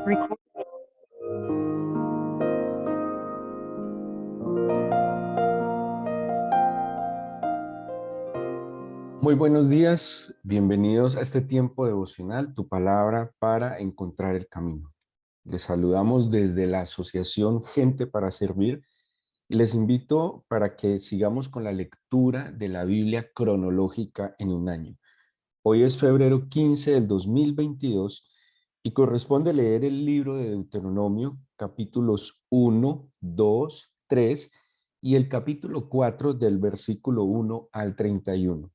Record. Muy buenos días, bienvenidos a este tiempo devocional, tu palabra para encontrar el camino. Les saludamos desde la Asociación Gente para Servir y les invito para que sigamos con la lectura de la Biblia cronológica en un año. Hoy es febrero 15 del 2022 y corresponde leer el libro de Deuteronomio, capítulos 1, 2, 3 y el capítulo 4 del versículo 1 al 31.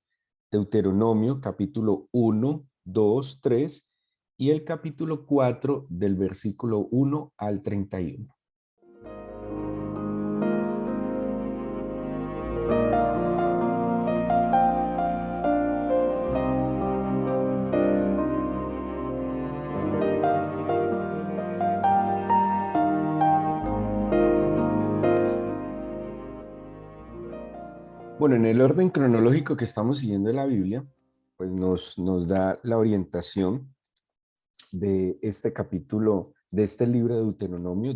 Deuteronomio capítulo 1, 2, 3 y el capítulo 4 del versículo 1 al 31. Bueno, en el orden cronológico que estamos siguiendo en la Biblia, pues nos da la orientación de este capítulo, de este libro de Deuteronomio,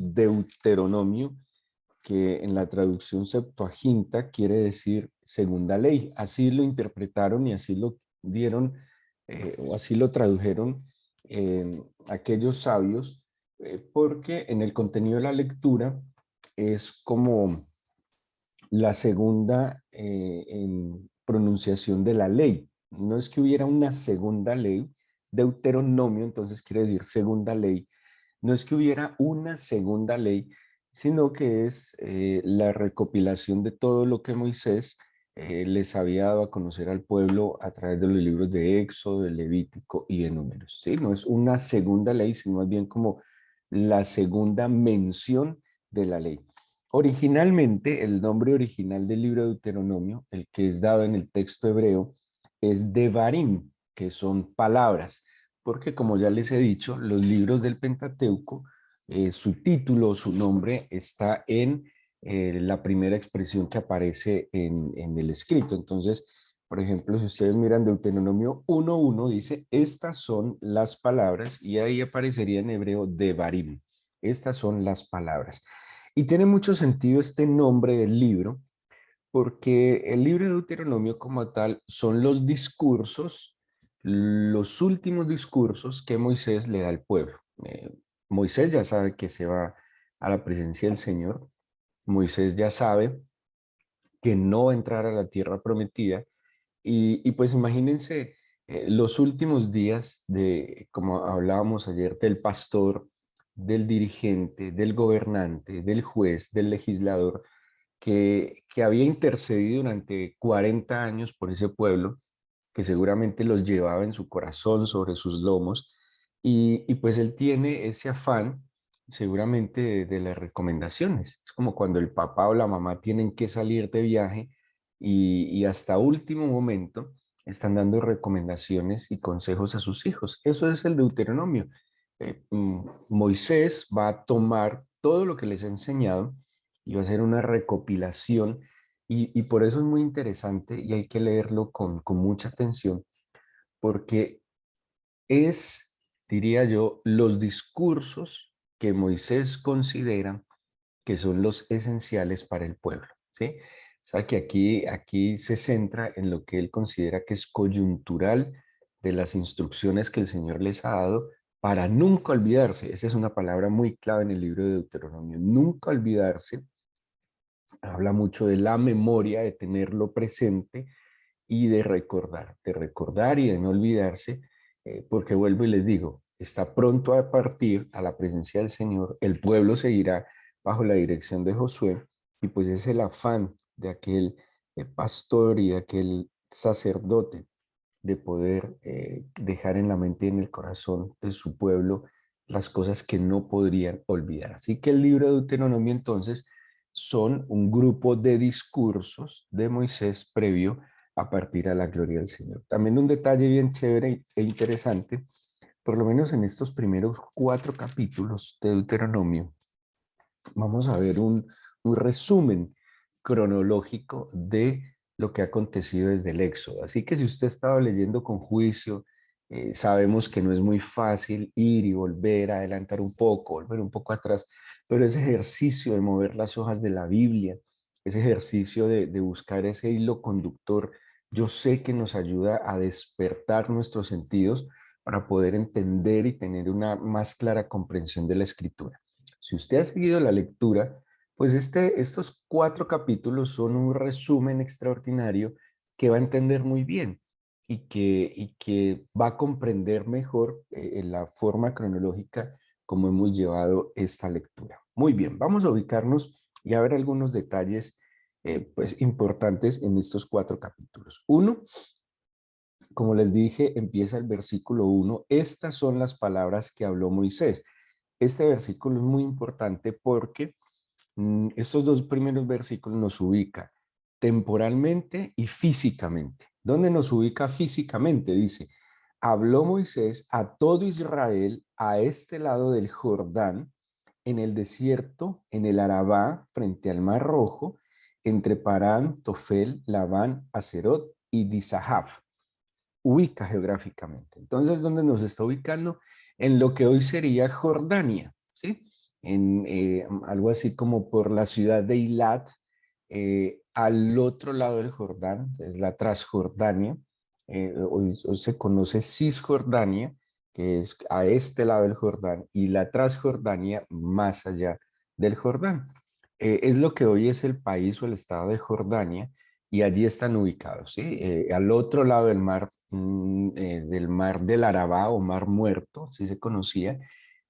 que en la traducción Septuaginta quiere decir segunda ley. Así lo interpretaron y así lo dieron, o así lo tradujeron aquellos sabios, porque en el contenido de la lectura es como la segunda en pronunciación de la ley. No es que hubiera una segunda ley, Deuteronomio entonces quiere decir segunda ley, no es que hubiera una segunda ley, sino que es la recopilación de todo lo que Moisés les había dado a conocer al pueblo a través de los libros de Éxodo, de Levítico y de Números. ¿Sí? No es una segunda ley, sino más bien como la segunda mención de la ley. Originalmente, el nombre original del libro de Deuteronomio, el que es dado en el texto hebreo, es Devarim, que son palabras, porque como ya les he dicho, los libros del Pentateuco, su título, su nombre está en la primera expresión que aparece en el escrito. Entonces, por ejemplo, si ustedes miran Deuteronomio 1.1, dice, estas son las palabras, y ahí aparecería en hebreo Devarim. Estas son las palabras. Y tiene mucho sentido este nombre del libro, porque el libro de Deuteronomio como tal son los discursos, los últimos discursos que Moisés le da al pueblo. Moisés ya sabe que se va a la presencia del Señor. Moisés ya sabe que no va a entrar a la tierra prometida. Y pues imagínense los últimos días de, como hablábamos ayer, del pastor, del dirigente, del gobernante, del juez, del legislador, que había intercedido durante 40 años por ese pueblo, que seguramente los llevaba en su corazón, sobre sus lomos, y pues él tiene ese afán seguramente de las recomendaciones. Es como cuando el papá o la mamá tienen que salir de viaje y hasta último momento están dando recomendaciones y consejos a sus hijos. Eso es el Deuteronomio. Moisés va a tomar todo lo que les ha enseñado y va a hacer una recopilación y por eso es muy interesante y hay que leerlo con mucha atención porque es, diría yo, los discursos que Moisés considera que son los esenciales para el pueblo, ¿sí? O sea que aquí se centra en lo que él considera que es coyuntural de las instrucciones que el Señor les ha dado para nunca olvidarse. Esa es una palabra muy clave en el libro de Deuteronomio, nunca olvidarse. Habla mucho de la memoria, de tenerlo presente y de recordar y de no olvidarse, porque vuelvo y les digo, está pronto a partir a la presencia del Señor, el pueblo seguirá bajo la dirección de Josué y pues es el afán de aquel pastor y de aquel sacerdote de poder dejar en la mente y en el corazón de su pueblo las cosas que no podrían olvidar. Así que el libro de Deuteronomio entonces son un grupo de discursos de Moisés previo a partir a la gloria del Señor. También un detalle bien chévere e interesante, por lo menos en estos primeros 4 capítulos de Deuteronomio, vamos a ver un resumen cronológico de lo que ha acontecido desde el Éxodo. Así que si usted ha estado leyendo con juicio Sabemos que no es muy fácil ir y volver, adelantar un poco, volver un poco atrás, pero ese ejercicio de mover las hojas de la Biblia, ese ejercicio de buscar ese hilo conductor, yo sé que nos ayuda a despertar nuestros sentidos para poder entender y tener una más clara comprensión de la escritura. Si usted ha seguido la lectura, pues estos 4 capítulos son un resumen extraordinario que va a entender muy bien y que va a comprender mejor la forma cronológica como hemos llevado esta lectura. Muy bien, vamos a ubicarnos y a ver algunos detalles pues, importantes en estos 4 capítulos. Uno, como les dije, empieza el versículo 1. Estas son las palabras que habló Moisés. Este versículo es muy importante porque estos 2 primeros versículos nos ubica temporalmente y físicamente. ¿Dónde nos ubica físicamente? Dice, habló Moisés a todo Israel a este lado del Jordán, en el desierto, en el Arabá, frente al Mar Rojo, entre Parán, Tofel, Labán, Acerot y Dizahab. Ubica geográficamente. Entonces, ¿dónde nos está ubicando? En lo que hoy sería Jordania, ¿sí? En algo así como por la ciudad de Eilat, al otro lado del Jordán, es la Transjordania, hoy se conoce Cisjordania, que es a este lado del Jordán, y la Transjordania más allá del Jordán. Es lo que hoy es el país o el estado de Jordania, y allí están ubicados, ¿sí? Al otro lado del mar del Arabá o Mar Muerto, así se conocía,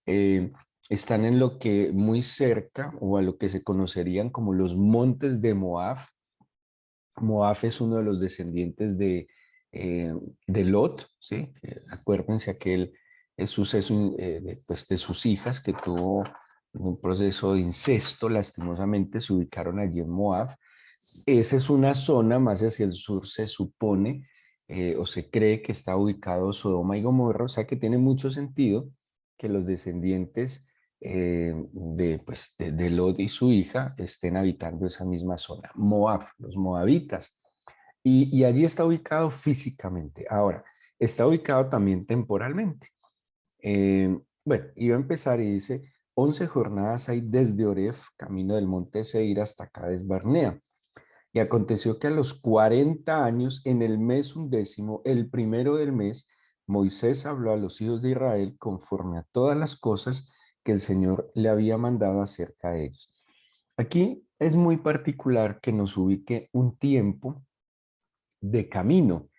eh, están en lo que muy cerca o a lo que se conocerían como los montes de Moab. Moab es uno de los descendientes de Lot, ¿sí? Acuérdense aquel suceso pues, de sus hijas que tuvo un proceso de incesto, lastimosamente se ubicaron allí en Moab. Esa es una zona más hacia el sur, se supone o se cree que está ubicado Sodoma y Gomorra, o sea que tiene mucho sentido que los descendientes pues, de Lot y su hija estén habitando esa misma zona, Moab, los moabitas. Y allí está ubicado físicamente. Ahora, está ubicado también temporalmente. Bueno, iba a empezar y dice, 11 jornadas hay desde Oref, camino del monte Seir, hasta Cades Barnea. Y aconteció que a los 40 años, en el mes 11, el primero del mes, Moisés habló a los hijos de Israel conforme a todas las cosas que el Señor le había mandado acerca de ellos. Aquí es muy particular que nos ubique un tiempo de camino.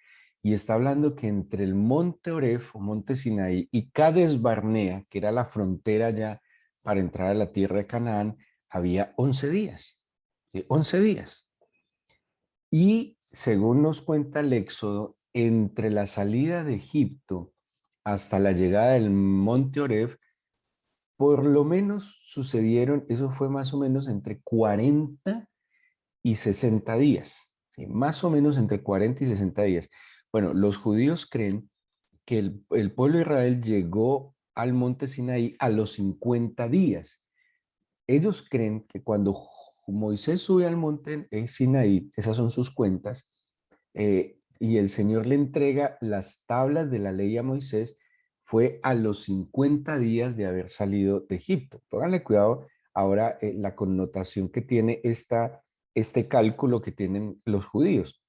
Y está hablando que entre el monte Oref o monte Sinaí y Cades Barnea, que era la frontera ya para entrar a la tierra de Canaán, había 11 días. ¿Sí? 11 días. Y según nos cuenta el Éxodo, entre la salida de Egipto hasta la llegada del monte Oreb, por lo menos sucedieron, eso fue más o menos entre 40 y 60 días, ¿sí? Más o menos entre 40 y 60 días. Bueno, los judíos creen que el pueblo de Israel llegó al monte Sinaí a los 50 días. Ellos creen que cuando Moisés sube al monte Sinaí, esas son sus cuentas, y el Señor le entrega las tablas de la ley a Moisés, fue a los 50 días de haber salido de Egipto. Pónganle cuidado ahora la connotación que tiene este cálculo que tienen los judíos.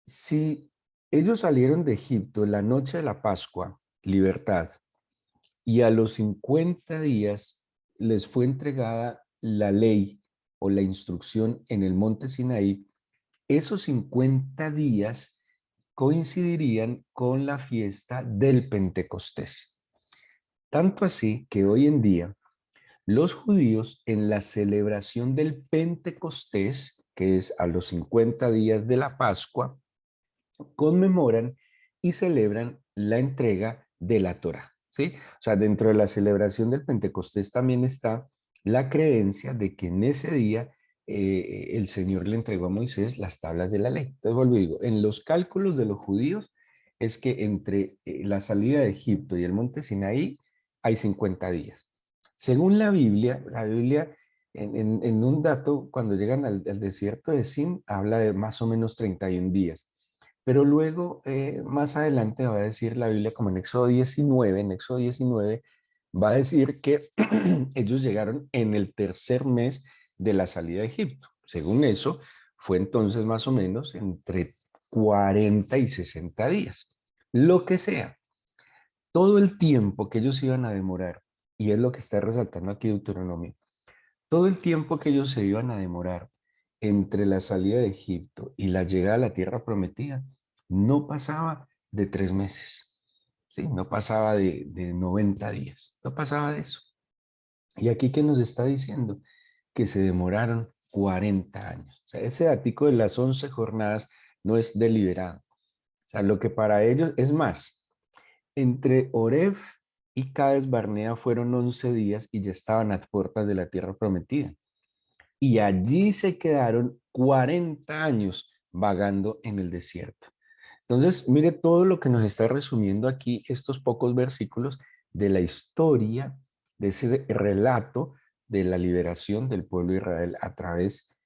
Si ellos salieron de Egipto en la noche de la Pascua, libertad, y a los 50 días les fue entregada la ley o la instrucción en el monte Sinaí, esos 50 días coincidirían con la fiesta del Pentecostés. Tanto así que hoy en día los judíos en la celebración del Pentecostés, que es a los 50 días de la Pascua, conmemoran y celebran la entrega de la Torá, ¿sí? O sea, dentro de la celebración del Pentecostés también está la creencia de que en ese día el Señor le entregó a Moisés las tablas de la ley. Entonces, vuelvo y digo, en los cálculos de los judíos es que entre la salida de Egipto y el monte Sinaí hay 50 días. Según la Biblia en un dato, cuando llegan al desierto de Sin, habla de más o menos 31 días. Pero luego, más adelante va a decir la Biblia, como en Éxodo 19, va a decir que ellos llegaron en el tercer mes de la salida de Egipto. Según eso, fue entonces más o menos entre 40 y 60 días. Lo que sea, todo el tiempo que ellos iban a demorar, y es lo que está resaltando aquí Deuteronomio, todo el tiempo que ellos se iban a demorar entre la salida de Egipto y la llegada a la tierra prometida, no pasaba de 3 meses, ¿sí? No pasaba de 90 días, no pasaba de eso. Y aquí, ¿qué nos está diciendo? Que se demoraron 40 años. O sea, ese datico de las 11 jornadas no es deliberado. O sea, lo que para ellos es más, entre Oreb y Cades Barnea fueron 11 días y ya estaban a las puertas de la tierra prometida. Y allí se quedaron 40 años vagando en el desierto. Entonces, mire todo lo que nos está resumiendo aquí estos pocos versículos de la historia, de ese relato de la liberación del pueblo de Israel a través,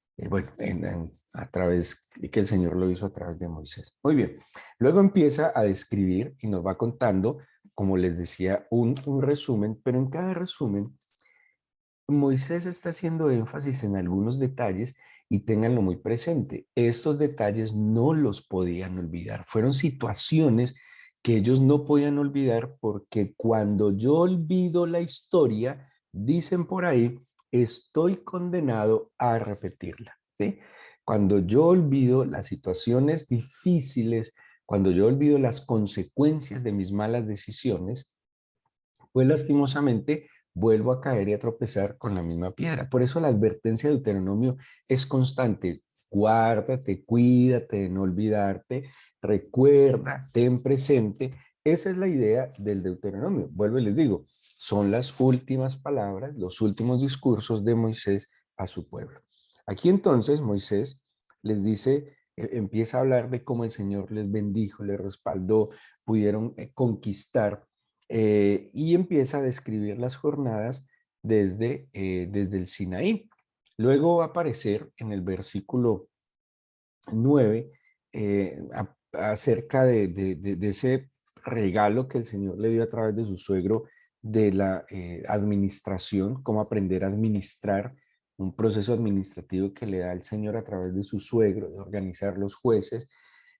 a través que el Señor lo hizo a través de Moisés. Muy bien, luego empieza a describir y nos va contando, como les decía, un resumen, pero en cada resumen Moisés está haciendo énfasis en algunos detalles y ténganlo muy presente. Estos detalles no los podían olvidar. Fueron situaciones que ellos no podían olvidar porque cuando yo olvido la historia, dicen por ahí, estoy condenado a repetirla. ¿Sí? Cuando yo olvido las situaciones difíciles, cuando yo olvido las consecuencias de mis malas decisiones, pues lastimosamente vuelvo a caer y a tropezar con la misma piedra. Por eso la advertencia de Deuteronomio es constante. Guárdate, cuídate de no olvidarte, recuerda, ten presente. Esa es la idea del Deuteronomio. Vuelvo y les digo, son las últimas palabras, los últimos discursos de Moisés a su pueblo. Aquí entonces Moisés les dice, empieza a hablar de cómo el Señor les bendijo, les respaldó, pudieron conquistar y empieza a describir las jornadas desde el Sinaí. Luego va a aparecer en el versículo 9 acerca de ese regalo que el Señor le dio a través de su suegro de la administración, cómo aprender a administrar un proceso administrativo que le da el Señor a través de su suegro, de organizar los jueces.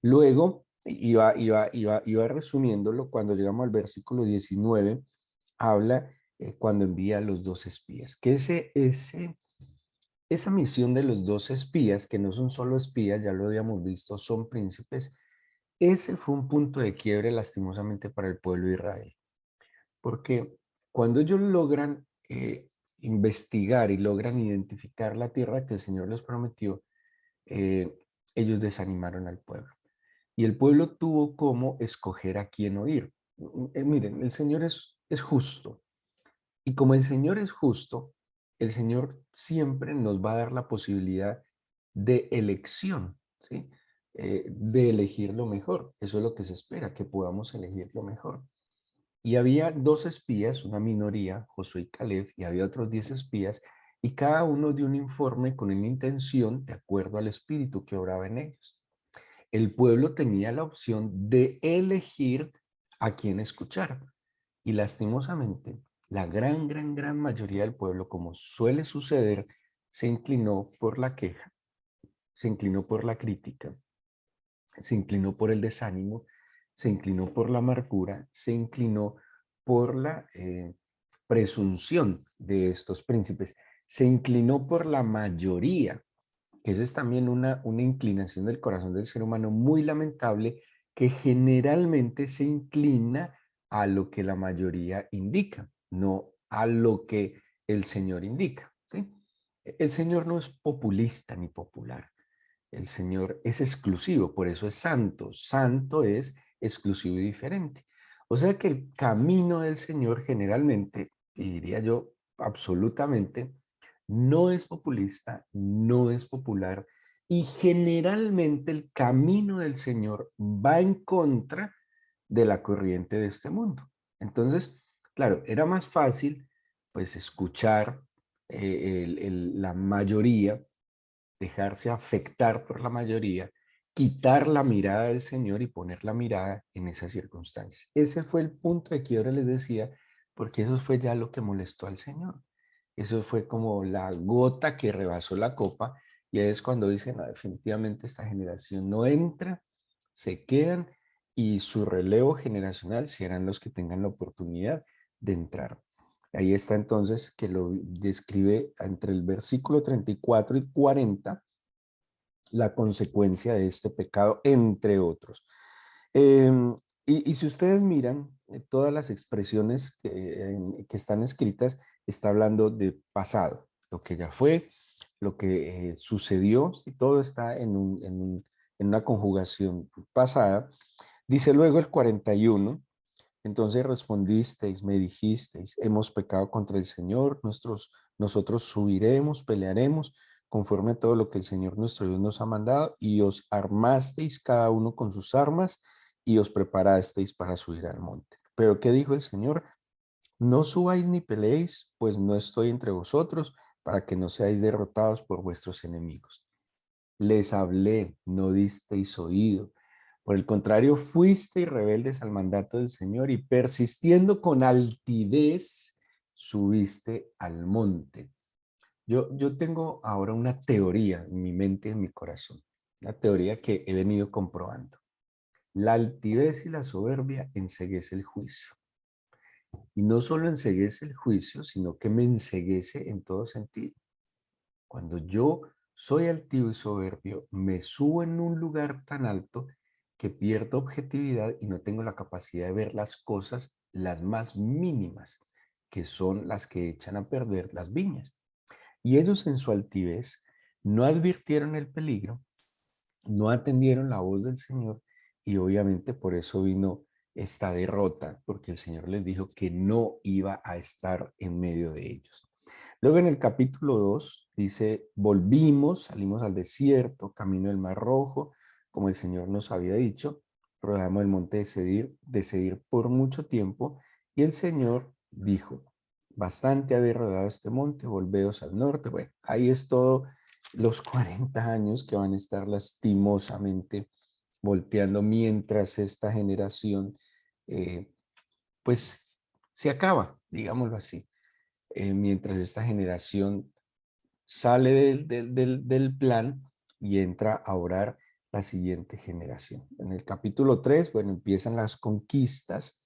Luego, iba resumiéndolo, cuando llegamos al versículo 19, habla cuando envía a los 2 espías, que esa misión de los 2 espías, que no son solo espías, ya lo habíamos visto, son príncipes, ese fue un punto de quiebre lastimosamente para el pueblo de Israel, porque cuando ellos logran investigar y logran identificar la tierra que el Señor les prometió, eh, ellos desanimaron al pueblo. Y el pueblo tuvo como escoger a quién oír. Miren, el Señor es justo. Y como el Señor es justo, el Señor siempre nos va a dar la posibilidad de elección, ¿sí? De elegir lo mejor. Eso es lo que se espera, que podamos elegir lo mejor. Y había 2 espías, una minoría, Josué y Caleb, y había otros 10 espías, y cada uno dio un informe con una intención de acuerdo al espíritu que obraba en ellos. El pueblo tenía la opción de elegir a quién escuchar. Y lastimosamente, la gran mayoría del pueblo, como suele suceder, se inclinó por la queja, se inclinó por la crítica, se inclinó por el desánimo, se inclinó por la amargura, se inclinó por la presunción de estos príncipes, se inclinó por la mayoría, que esa es también una inclinación del corazón del ser humano muy lamentable, que generalmente se inclina a lo que la mayoría indica, no a lo que el Señor indica, ¿sí? El Señor no es populista ni popular. El Señor es exclusivo, por eso es santo. Santo es exclusivo y diferente. O sea que el camino del Señor generalmente, y diría yo absolutamente, no es populista, no es popular, y generalmente el camino del Señor va en contra de la corriente de este mundo. Entonces, claro, era más fácil pues escuchar la mayoría, dejarse afectar por la mayoría quitar la mirada del Señor y poner la mirada en esas circunstancias. Ese fue el punto de que ahora les decía, porque eso fue ya lo que molestó al Señor. Eso fue como la gota que rebasó la copa, y ahí es cuando dicen, no, definitivamente esta generación no entra, se quedan, y su relevo generacional serán los que tengan la oportunidad de entrar. Ahí está entonces que lo describe entre el versículo 34 y 40, la consecuencia de este pecado, entre otros. Y si ustedes miran, todas las expresiones que están escritas, está hablando de pasado, lo que ya fue, lo que sucedió, y todo está en una conjugación pasada. Dice luego el 41, entonces respondisteis, me dijisteis, hemos pecado contra el Señor, nosotros subiremos, pelearemos, conforme a todo lo que el Señor nuestro Dios nos ha mandado, y os armasteis cada uno con sus armas, y os preparasteis para subir al monte. Pero ¿qué dijo el Señor? No subáis ni peleéis, pues no estoy entre vosotros, para que no seáis derrotados por vuestros enemigos. Les hablé, no disteis oído. Por el contrario, fuisteis rebeldes al mandato del Señor, y persistiendo con altivez, subiste al monte. Yo tengo ahora una teoría en mi mente y en mi corazón, una teoría que he venido comprobando. La altivez y la soberbia enceguece el juicio. Y no solo enceguece el juicio, sino que me enceguece en todo sentido. Cuando yo soy altivo y soberbio, me subo en un lugar tan alto que pierdo objetividad y no tengo la capacidad de ver las cosas, las más mínimas, que son las que echan a perder las viñas. Y ellos, en su altivez, no advirtieron el peligro, no atendieron la voz del Señor, y obviamente por eso vino esta derrota, porque el Señor les dijo que no iba a estar en medio de ellos. Luego en el capítulo 2 dice, volvimos, salimos al desierto, camino del Mar Rojo, como el Señor nos había dicho, rodeamos el monte de Seir por mucho tiempo, y el Señor dijo, bastante habéis rodeado este monte, volveos al norte. Bueno, ahí es todo los 40 años que van a estar lastimosamente volteando mientras esta generación, eh, pues, se acaba, digámoslo así. Mientras esta generación sale del plan y entra a orar la siguiente generación. En el capítulo 3, bueno, empiezan las conquistas,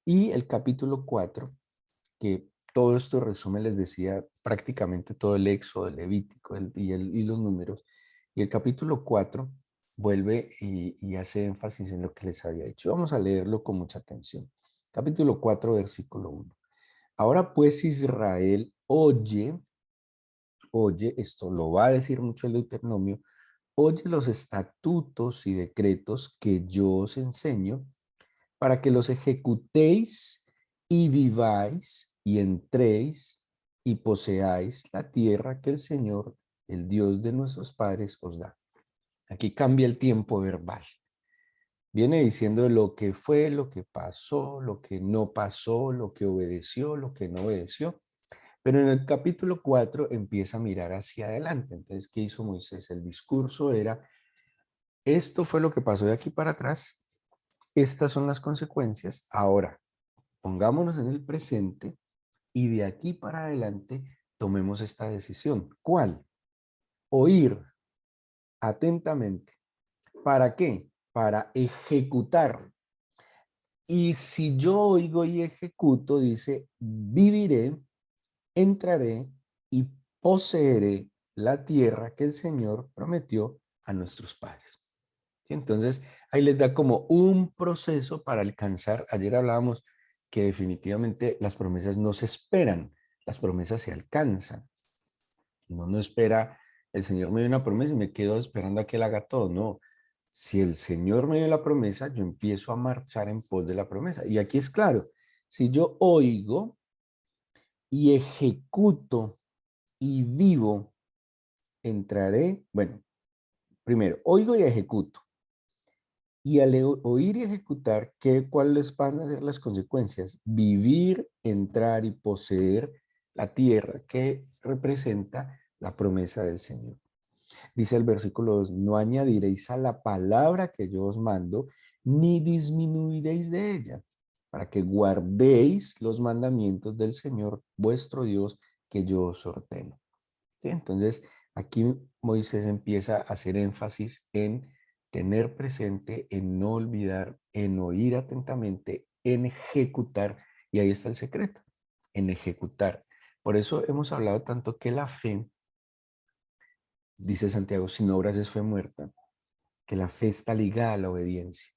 y el capítulo 4, que todo esto resume, les decía, prácticamente todo el Éxodo, el Levítico y los números. Y el capítulo 4 vuelve y hace énfasis en lo que les había dicho. Vamos a leerlo con mucha atención. Capítulo 4, versículo 1. Ahora pues Israel, oye, esto lo va a decir mucho el Deuteronomio, oye los estatutos y decretos que yo os enseño, para que los ejecutéis y viváis y entréis y poseáis la tierra que el Señor, el Dios de nuestros padres, os da. Aquí cambia el tiempo verbal. Viene diciendo lo que fue, lo que pasó, lo que no pasó, lo que obedeció, lo que no obedeció. Pero en el capítulo 4 empieza a mirar hacia adelante. Entonces, ¿qué hizo Moisés? El discurso era, esto fue lo que pasó de aquí para atrás, estas son las consecuencias. Ahora, pongámonos en el presente y de aquí para adelante tomemos esta decisión. ¿Cuál? Oír atentamente. ¿Para qué? Para ejecutar. Y si yo oigo y ejecuto, dice, viviré, entraré y poseeré la tierra que el Señor prometió a nuestros padres. ¿Sí? Entonces, ahí les da como un proceso para alcanzar. Ayer hablábamos que definitivamente las promesas no se esperan, las promesas se alcanzan. Uno no espera, el Señor me dio una promesa y me quedo esperando a que Él haga todo. No, si el Señor me dio la promesa, yo empiezo a marchar en pos de la promesa. Y aquí es claro, si yo oigo y ejecuto y vivo, entraré, bueno, primero, oigo y ejecuto. Y al oír y ejecutar, ¿cuáles van a ser las consecuencias? Vivir, entrar y poseer la tierra que representa la promesa del Señor. Dice el versículo 2, no añadiréis a la palabra que yo os mando, ni disminuiréis de ella, para que guardéis los mandamientos del Señor vuestro Dios que yo os ordeno. ¿Sí? Entonces, aquí Moisés empieza a hacer énfasis en tener presente, en no olvidar, en oír atentamente, en ejecutar, y ahí está el secreto, en ejecutar. Por eso hemos hablado tanto que la fe, dice Santiago, sin obras es fe muerta, que la fe está ligada a la obediencia.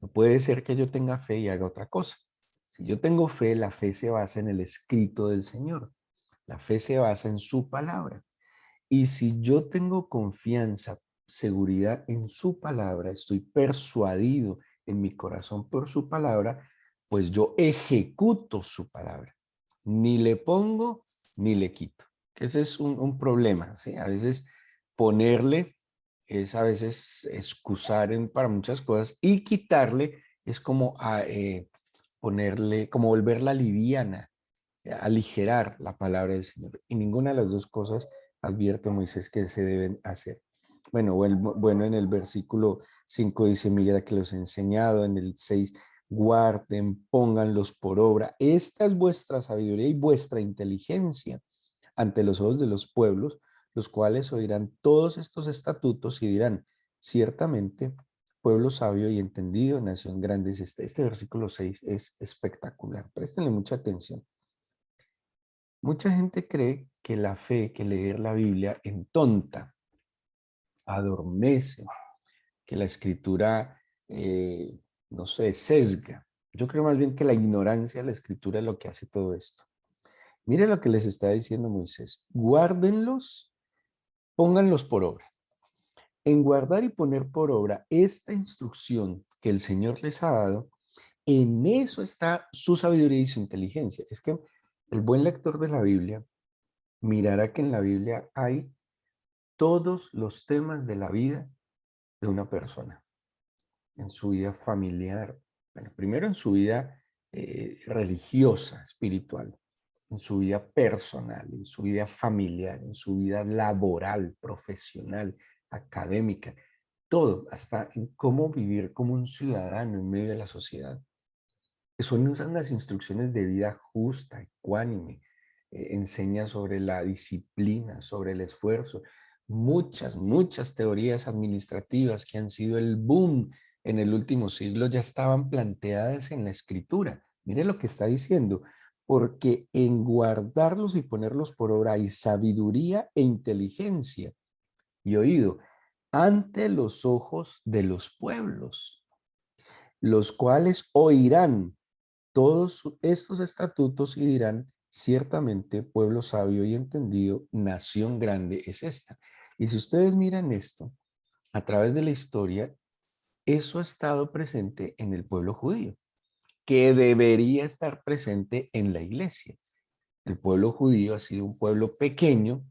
No puede ser que yo tenga fe y haga otra cosa. Si yo tengo fe, la fe se basa en el escrito del Señor. La fe se basa en su palabra. Y si yo tengo confianza, seguridad en su palabra, estoy persuadido en mi corazón por su palabra, pues yo ejecuto su palabra. Ni le pongo ni le quito. Ese es un problema, ¿sí? A veces ponerle es a veces excusar para muchas cosas y quitarle es como ponerle, como volverla liviana, aligerar la palabra del Señor. Y ninguna de las dos cosas advierte Moisés que se deben hacer. Bueno, en el versículo 5 dice, mira que los he enseñado, en el 6, guarden, pónganlos por obra. Esta es vuestra sabiduría y vuestra inteligencia ante los ojos de los pueblos, los cuales oirán todos estos estatutos y dirán, ciertamente, pueblo sabio y entendido, nación grande es esta. Este versículo 6 es espectacular. Préstenle mucha atención. Mucha gente cree que la fe, que leer la Biblia entonta, adormece, que la escritura, no sé, sesga. Yo creo más bien que la ignorancia de la escritura es lo que hace todo esto. Mire lo que les está diciendo Moisés. Guárdenlos, pónganlos por obra. En guardar y poner por obra esta instrucción que el Señor les ha dado, en eso está su sabiduría y su inteligencia. Es que el buen lector de la Biblia mirará que en la Biblia hay todos los temas de la vida de una persona, en su vida familiar, bueno, primero en su vida religiosa, espiritual, en su vida personal, en su vida familiar, en su vida laboral, profesional, académica, todo, hasta en cómo vivir como un ciudadano en medio de la sociedad. Son unas instrucciones de vida justa, ecuánime, enseña sobre la disciplina, sobre el esfuerzo, muchas teorías administrativas que han sido el boom en el último siglo ya estaban planteadas en la escritura. Mire lo que está diciendo, porque en guardarlos y ponerlos por obra hay sabiduría e inteligencia y oído ante los ojos de los pueblos, los cuales oirán todos estos estatutos y dirán, ciertamente pueblo sabio y entendido, nación grande es esta. Y si ustedes miran esto, a través de la historia, eso ha estado presente en el pueblo judío, que debería estar presente en la iglesia. El pueblo judío ha sido un pueblo pequeño,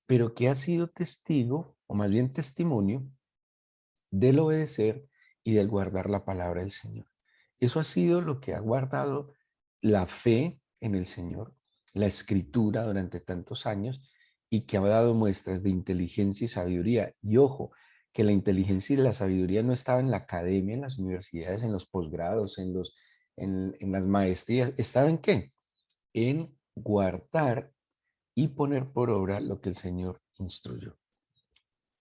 pero que ha sido testigo, o más bien testimonio, del obedecer y del guardar la palabra del Señor. Eso ha sido lo que ha guardado la fe en el Señor, la escritura durante tantos años y que ha dado muestras de inteligencia y sabiduría. Y ojo, que la inteligencia y la sabiduría no estaba en la academia, en las universidades, en los posgrados, en las maestrías. ¿Estaba en qué? En guardar y poner por obra lo que el Señor instruyó.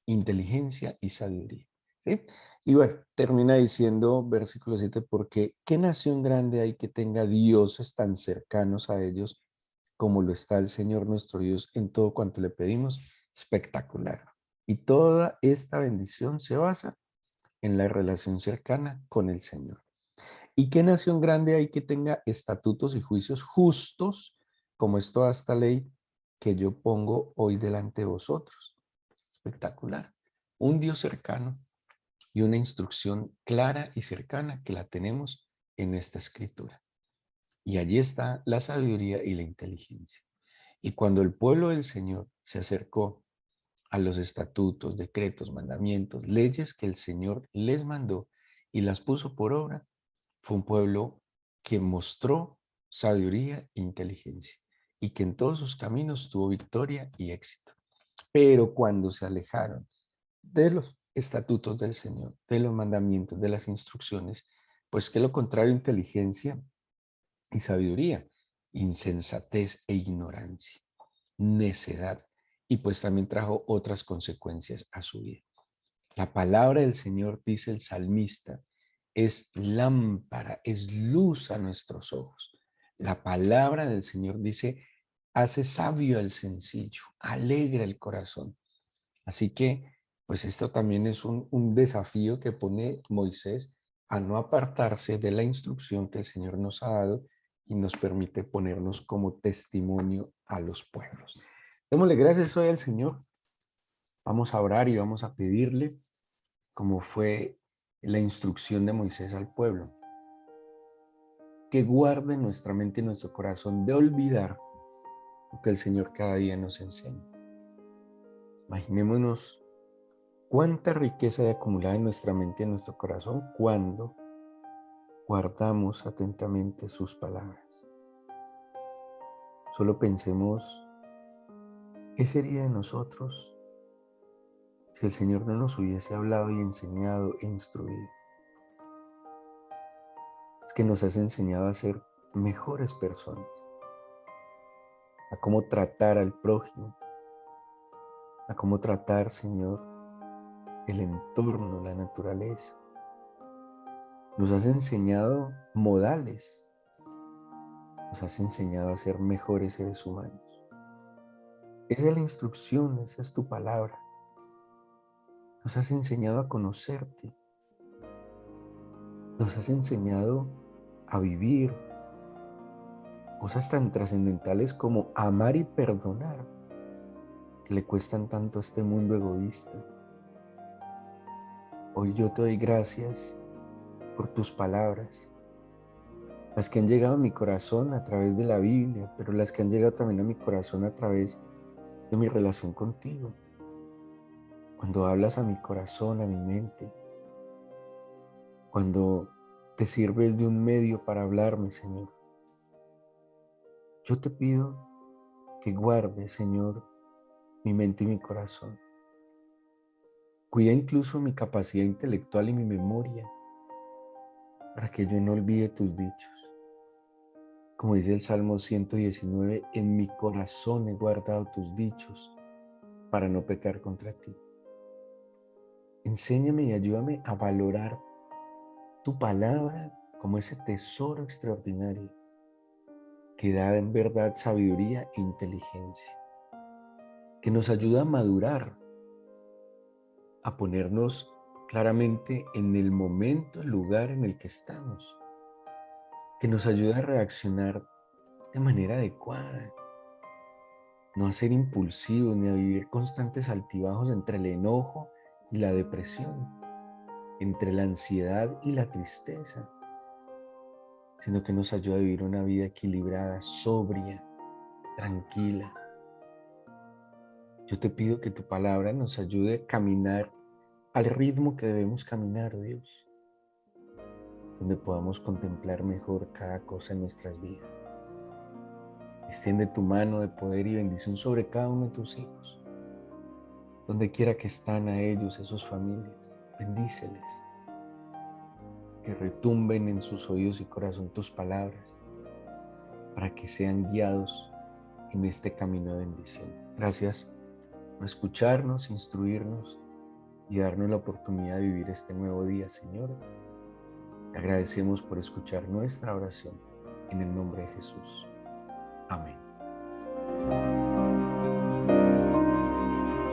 Inteligencia y sabiduría. ¿Sí? Y bueno, termina diciendo versículo 7, porque ¿qué nación grande hay que tenga dioses tan cercanos a ellos como lo está el Señor nuestro Dios en todo cuanto le pedimos? Espectacular. Y toda esta bendición se basa en la relación cercana con el Señor. ¿Y qué nación grande hay que tenga estatutos y juicios justos como es toda esta ley que yo pongo hoy delante de vosotros? Espectacular. Un Dios cercano y una instrucción clara y cercana que la tenemos en esta escritura. Y allí está la sabiduría y la inteligencia. Y cuando el pueblo del Señor se acercó a los estatutos, decretos, mandamientos, leyes que el Señor les mandó y las puso por obra, fue un pueblo que mostró sabiduría e inteligencia y que en todos sus caminos tuvo victoria y éxito. Pero cuando se alejaron de los estatutos del Señor, de los mandamientos, de las instrucciones, pues que lo contrario, inteligencia y sabiduría, insensatez e ignorancia, necedad, y pues también trajo otras consecuencias a su vida. La palabra del Señor, dice el salmista, es lámpara, es luz a nuestros ojos. La palabra del Señor dice, hace sabio al sencillo, alegra el corazón. Así que, pues esto también es un desafío que pone Moisés a no apartarse de la instrucción que el Señor nos ha dado y nos permite ponernos como testimonio a los pueblos. Démosle gracias hoy al Señor. Vamos a orar y vamos a pedirle, como fue la instrucción de Moisés al pueblo, que guarde nuestra mente y nuestro corazón de olvidar lo que el Señor cada día nos enseña. Imaginémonos cuánta riqueza hay acumulada en nuestra mente y en nuestro corazón cuando guardamos atentamente sus palabras. Solo pensemos, ¿qué sería de nosotros si el Señor no nos hubiese hablado y enseñado e instruido? Es que nos has enseñado a ser mejores personas, a cómo tratar al prójimo, a cómo tratar, Señor, el entorno, la naturaleza. Nos has enseñado modales, nos has enseñado a ser mejores seres humanos. Esa es la instrucción, esa es tu palabra. Nos has enseñado a conocerte, nos has enseñado a vivir cosas tan trascendentales como amar y perdonar, que le cuestan tanto a este mundo egoísta. Hoy yo te doy gracias por tus palabras, las que han llegado a mi corazón a través de la Biblia, pero las que han llegado también a mi corazón a través de mi relación contigo. Cuando hablas a mi corazón, a mi mente, cuando te sirves de un medio para hablarme, Señor. Yo te pido que guardes, Señor, mi mente y mi corazón. Cuida incluso mi capacidad intelectual y mi memoria, para que yo no olvide tus dichos. Como dice el Salmo 119, en mi corazón he guardado tus dichos para no pecar contra ti. Enséñame y ayúdame a valorar tu palabra como ese tesoro extraordinario que da en verdad sabiduría e inteligencia, que nos ayuda a madurar, a ponernos claramente en el momento, el lugar en el que estamos, que nos ayuda a reaccionar de manera adecuada, no a ser impulsivos ni a vivir constantes altibajos entre el enojo y la depresión, entre la ansiedad y la tristeza, sino que nos ayuda a vivir una vida equilibrada, sobria, tranquila. Yo te pido que tu palabra nos ayude a caminar al ritmo que debemos caminar, Dios, donde podamos contemplar mejor cada cosa en nuestras vidas. Extiende tu mano de poder y bendición sobre cada uno de tus hijos, donde quiera que están a ellos, a sus familias. Bendíceles, que retumben en sus oídos y corazón tus palabras, para que sean guiados en este camino de bendición. Gracias por escucharnos, instruirnos y darnos la oportunidad de vivir este nuevo día, Señor. Te agradecemos por escuchar nuestra oración en el nombre de Jesús. Amén.